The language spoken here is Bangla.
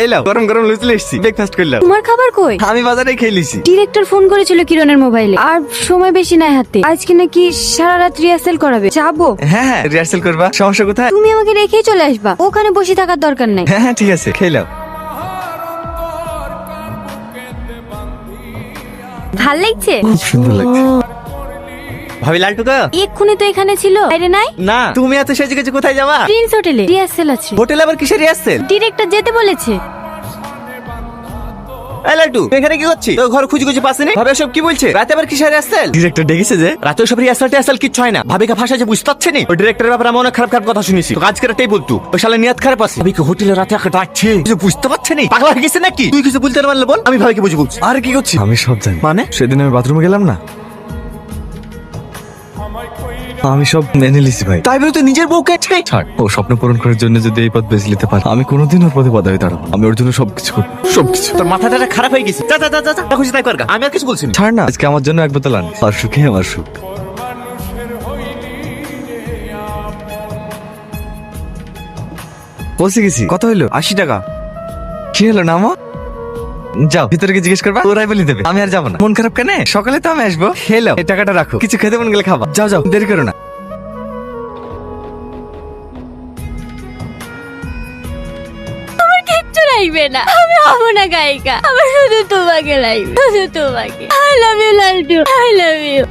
এলাও গরম গরম লুচি এসেছি, ব্রেকফাস্ট করলাম। তোমার খাবার কই? আমি বাজারে খেয়ে লিছি। ডিরেক্টর ফোন করেছিল কিরণের মোবাইলে, আর সময় বেশি নাই হাতে। আজকে নাকি সারা রাত রিহার্সেল করাবে, যাবো। হ্যাঁ হ্যাঁ, রিহার্সেল করবা, সমস্যা কোথায়? তুমি আমাকে রেখেই চলে আসবা, ওখানে বসে থাকার দরকার নাই। হ্যাঁ হ্যাঁ ঠিক আছে, খেলাও। ভাল লাগছে? খুব সুন্দর লাগছে। ভাবি লালটু তো এক্ষুনি তো এখানে ছিল, বাইরে নাই? না, তুমি এত সেজে গেছে, কোথায় যাবা? প্রিন্স হোটেলে রিহার্সেল আছে। হোটেলে আবার কিসের রিহার্সেল? ডিরেক্টর যেতে বলেছে। এই লালটু, তুই এখানে কি করছিস? তোর ঘর খুঁজে খুঁজে পাসনি? ভাবে সব কি বলছে? রাতে আবার কিসের রিহার্সেল? ডিরেক্টর ডেকেছে যে রাতে সব রিহার্সেল কিচ্ছু হয় না। ভাবিকে ভাষা যে বুঝতে পারছে নি। ওই ডিরেক্টরের ব্যাপারে আমি অনেক খারাপ খারাপ কথা শুনেছি। তো আজকে রাতেই বলতু ওই শালা নিয়ত খারাপ আছে। ভাবিকে হোটেলে রাতে একটা ডাকছে, কিছু বুঝতে পারছে নি। পাগলা হয়ে গেছে নাকি? তুই কিছু বলতে না পারলে বল, আমি ভাবিকে বুঝে বলছি। আরে কি করছিস? আমি সব জানি। মানে সেদিন আমি বাথরুমে গেলাম না, আমি সব মেনে লিছি ভাই। তাই বলে তুই নিজের বউকে ছাড়। ও স্বপ্ন পূরণ করার জন্য যদি এই পথ বেছে নিতে পারে, আমি কোনোদিন ওর পথে বাধা হয়ে দাঁড়াবো। আমি ওর জন্য সবকিছু করবো, সবকিছু। তোর মাথাটা খারাপ হয়ে গেছে। যা যা যা যা, খুশি তাই কর। আমি আর কিছু বলছি না। ছাড় না, আজকে আমার জন্য এক বোতল আন। আর সুখে আমার সুখ। পৌঁছে গেছি। কত হইলো? 80 টাকা। কি হলো না মা? যাও ভিতরে গিয়ে জিজ্ঞেস করবা, ওরাই বলে দেবে। আমি আর যাবো না। মন খারাপ কেন? সকালে তো আমি আসবো। খেলো, এই টাকাটা রাখো, কিছু খেতে মন গেলে খাবা। যাও যাও, দেরি করো না। আমার কিচ্ছু লাগবে না, আমি হবো না গায়িকা। আমার শুধু তোমাকে লাগবে, শুধু তোমাকে। I love you Laltu, I love you.